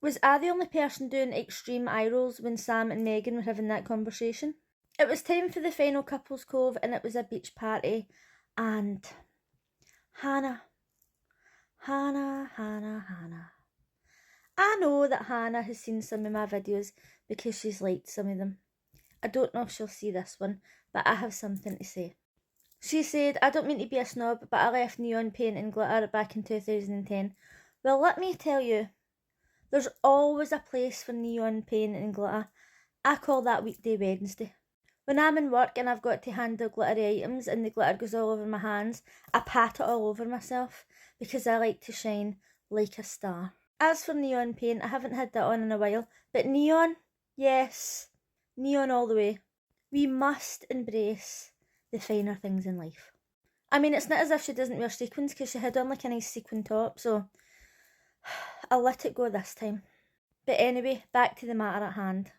Was I the only person doing extreme eye rolls when Sam and Megan were having that conversation? It was time for the final couples cove and it was a beach party, and Hannah. I know that Hannah has seen some of my videos because she's liked some of them. I don't know if she'll see this one, but I have something to say. She said, I don't mean to be a snob, but I left neon paint and glitter back in 2010. Well, let me tell you, there's always a place for neon paint and glitter. I call that weekday Wednesday. When I'm in work and I've got to handle glittery items and the glitter goes all over my hands, I pat it all over myself because I like to shine like a star. As for neon paint, I haven't had that on in a while, but neon, yes, neon all the way. We must embrace the finer things in life. I mean, it's not as if she doesn't wear sequins because she had on like a nice sequin top, so I'll let it go this time. But anyway, back to the matter at hand.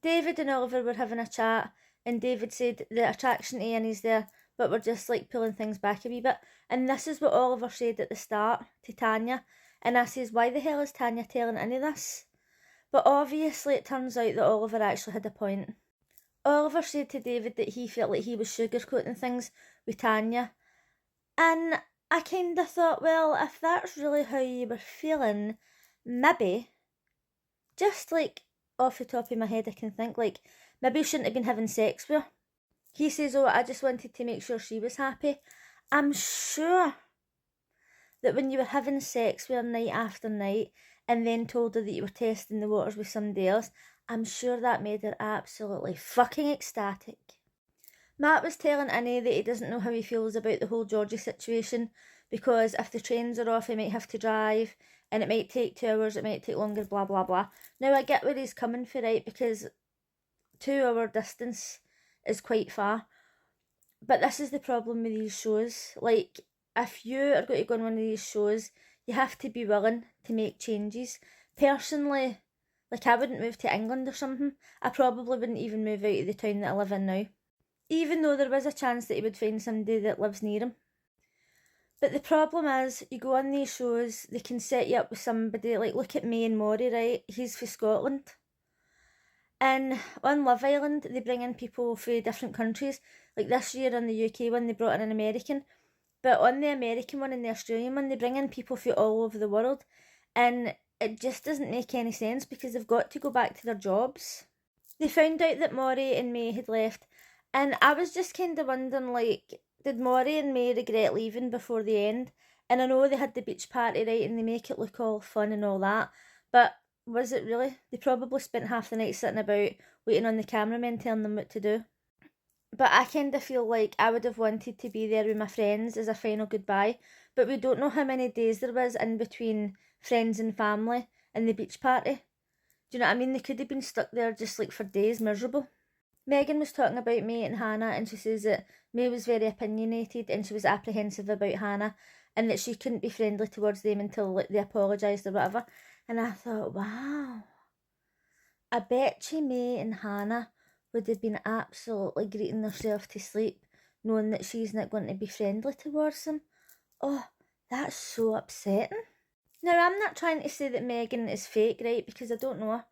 David and Oliver were having a chat, and David said the attraction to Annie's there, but we're just like pulling things back a wee bit. And this is what Oliver said at the start to Tanya, and I says, why the hell is Tanya telling Annie this? But obviously it turns out that Oliver actually had a point. Oliver said to David that he felt like he was sugarcoating things with Tanya, and I kind of thought, well, if that's really how you were feeling, maybe, just like off the top of my head I can think, like, maybe you shouldn't have been having sex with her. He says, oh, I just wanted to make sure she was happy. I'm sure that when you were having sex with her night after night and then told her that you were testing the waters with somebody else, I'm sure that made her absolutely fucking ecstatic. Matt was telling Annie that he doesn't know how he feels about the whole Georgie situation, because if the trains are off he might have to drive, and it might take 2 hours, it might take longer, blah blah blah. Now I get where he's coming for, right, because 2 hour distance is quite far, but this is the problem with these shows. Like, if you are going to go on one of these shows, you have to be willing to make changes. Personally, like, I wouldn't move to England or something. I probably wouldn't even move out of the town that I live in now, even though there was a chance that he would find somebody that lives near him. But the problem is, you go on these shows, they can set you up with somebody, like, look at May and Maury, right? He's from Scotland. And on Love Island, they bring in people from different countries. Like this year on the UK one, they brought in an American. But on the American one and the Australian one, they bring in people from all over the world. And it just doesn't make any sense because they've got to go back to their jobs. They found out that Maury and May had left, and I was just kind of wondering, like, did Maury and May regret leaving before the end? And I know they had the beach party, right, and they make it look all fun and all that, but was it really? They probably spent half the night sitting about waiting on the cameramen telling them what to do. But I kind of feel like I would have wanted to be there with my friends as a final goodbye, but we don't know how many days there was in between friends and family and the beach party. Do you know what I mean? They could have been stuck there just like for days, miserable. Megan was talking about May and Hannah, and she says that May was very opinionated and she was apprehensive about Hannah, and that she couldn't be friendly towards them until like, they apologised or whatever. And I thought, wow, I bet you May and Hannah would have been absolutely greeting themselves to sleep knowing that she's not going to be friendly towards them. Oh, that's so upsetting. Now, I'm not trying to say that Megan is fake, right, because I don't know her,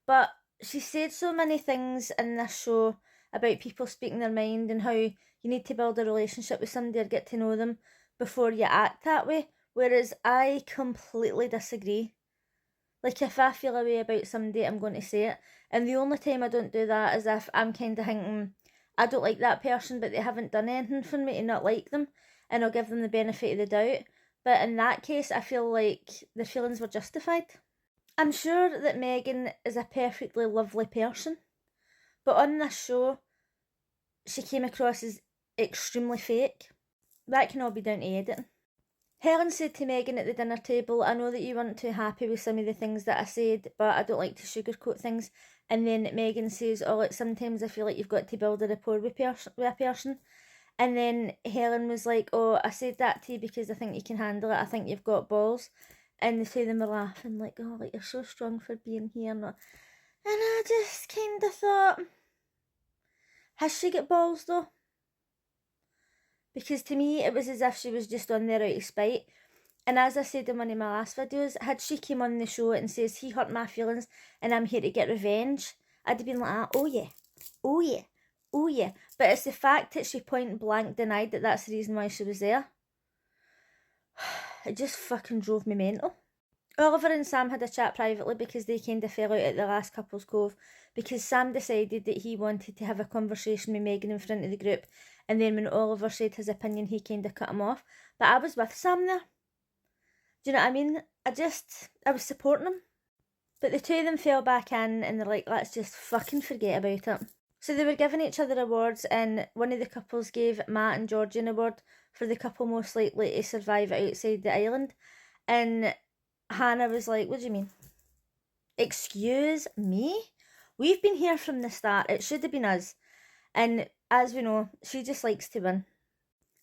but she said so many things in this show about people speaking their mind and how you need to build a relationship with somebody or get to know them before you act that way, whereas I completely disagree. Like, if I feel a way about somebody, I'm going to say it, and the only time I don't do that is if I'm kind of thinking, I don't like that person, but they haven't done anything for me to not like them, and I'll give them the benefit of the doubt. But in that case, I feel like the feelings were justified. I'm sure that Megan is a perfectly lovely person, but on this show, she came across as extremely fake. That can all be down to editing. Helen said to Megan at the dinner table, I know that you weren't too happy with some of the things that I said, but I don't like to sugarcoat things. And then Megan says, oh, like, sometimes I feel like you've got to build a rapport with a person. And then Helen was like, oh, I said that to you because I think you can handle it. I think you've got balls. And the two of them were laughing, like, oh, like, you're so strong for being here. And I just kind of thought, has she got balls though? Because to me, it was as if she was just on there out of spite. And as I said in one of my last videos, had she came on the show and says, he hurt my feelings and I'm here to get revenge, I'd have been like, oh yeah, oh yeah, oh yeah. But it's the fact that she point blank denied that that's the reason why she was there. It just fucking drove me mental. Oliver and Sam had a chat privately because they kind of fell out at the last couple's cove, because Sam decided that he wanted to have a conversation with Megan in front of the group, and then when Oliver said his opinion he kind of cut him off. But I was with Sam there. Do you know what I mean? I was supporting him. But the two of them fell back in and they're like, let's just fucking forget about it. So they were giving each other awards, and one of the couples gave Matt and Georgie an award for the couple most likely to survive outside the island. And Hannah was like, what do you mean? Excuse me? We've been here from the start. It should have been us. And as we know, she just likes to win.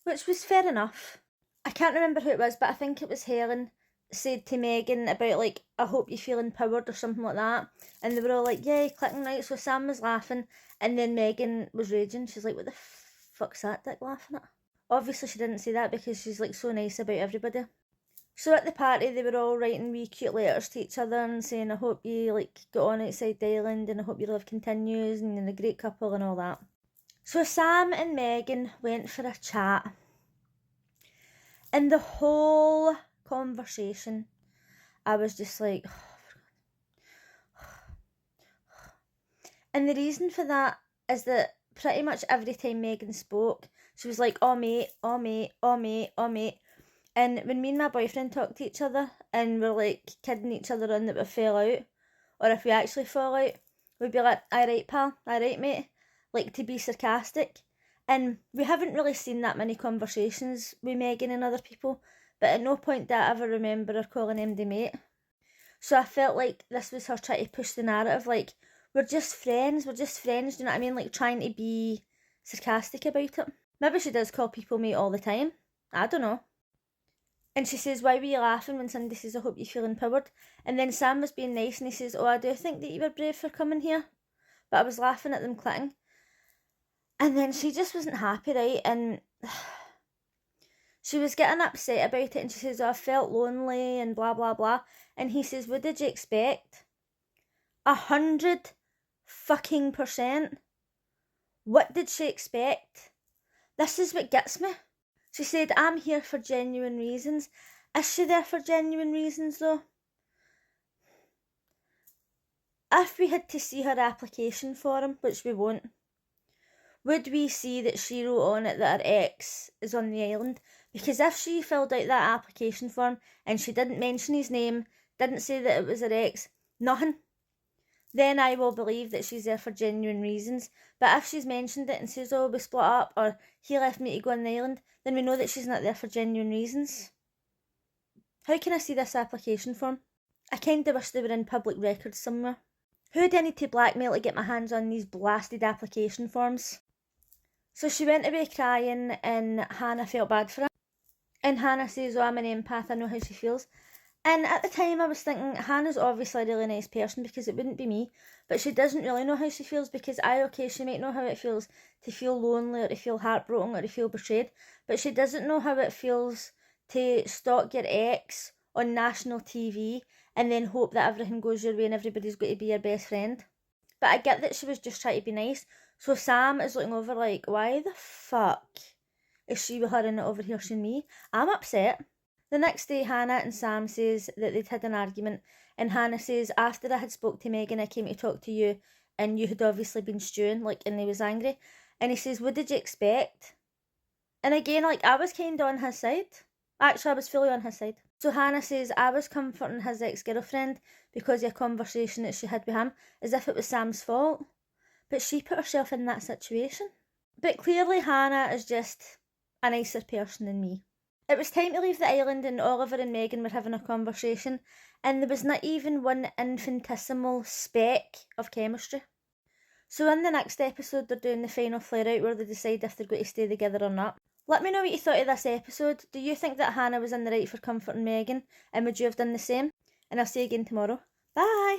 Which was fair enough. I can't remember who it was, but I think it was Helen said to Megan about, like, I hope you feel empowered or something like that. And they were all like, yeah, clicking right. So Sam was laughing, and then Megan was raging. She's like, what the fuck's that dick laughing at? Obviously she didn't say that because she's like so nice about everybody. So at the party they were all writing wee cute letters to each other and saying, I hope you like get on outside the island and I hope your love continues and you're a great couple and all that. So Sam and Megan went for a chat. And the whole conversation, I was just like, and the reason for that is that pretty much every time Megan spoke, she was like, oh mate, oh mate, oh mate, oh mate. And when me and my boyfriend talk to each other and we're like kidding each other on that we fell out, or if we actually fall out, we'd be like, alright pal, alright mate, like to be sarcastic. And we haven't really seen that many conversations with Megan and other people, but at no point did I ever remember her calling him the mate. So I felt like this was her trying to push the narrative, like, we're just friends, do you know what I mean? Like, trying to be sarcastic about it. Maybe she does call people mate all the time, I don't know. And she says, why were you laughing when somebody says, I hope you feel empowered? And then Sam was being nice and he says, oh, I do think that you were brave for coming here, but I was laughing at them clicking. And then she just wasn't happy, right? And she was getting upset about it, and she says, oh, I felt lonely and blah, blah, blah. And he says, what did you expect? 100% fucking %. What did she expect? This is what gets me. She said, I'm here for genuine reasons. Is she there for genuine reasons, though? If we had to see her application form, which we won't, would we see that she wrote on it that her ex is on the island? Because if she filled out that application form and she didn't mention his name, didn't say that it was her ex, nothing, then I will believe that she's there for genuine reasons. But if she's mentioned it and says, oh, we split up, or he left me to go on the island, then we know that she's not there for genuine reasons. How can I see this application form? I kind of wish they were in public records somewhere. Who do I need to blackmail to get my hands on these blasted application forms? So she went away crying and Hannah felt bad for her. And Hannah says, oh, I'm an empath, I know how she feels. And at the time I was thinking, Hannah's obviously a really nice person because it wouldn't be me. But she doesn't really know how she feels because she might know how it feels to feel lonely or to feel heartbroken or to feel betrayed. But she doesn't know how it feels to stalk your ex on national TV and then hope that everything goes your way and everybody's going to be your best friend. But I get that she was just trying to be nice. So Sam is looking over like, why the fuck is she with her and not over here seeing me? I'm upset. The next day, Hannah and Sam says that they'd had an argument, and Hannah says, after I had spoke to Megan, I came to talk to you, and you had obviously been stewing, like, and he was angry. And he says, what did you expect? And again, like, I was kind of on his side. Actually, I was fully on his side. So Hannah says, I was comforting his ex-girlfriend because of a conversation that she had with him, as if it was Sam's fault. But she put herself in that situation. But clearly Hannah is just a nicer person than me. It was time to leave the island and Oliver and Megan were having a conversation and there was not even one infinitesimal speck of chemistry. So in the next episode they're doing the final flare out where they decide if they're going to stay together or not. Let me know what you thought of this episode. Do you think that Hannah was in the right for comforting Megan and would you have done the same? And I'll see you again tomorrow. Bye!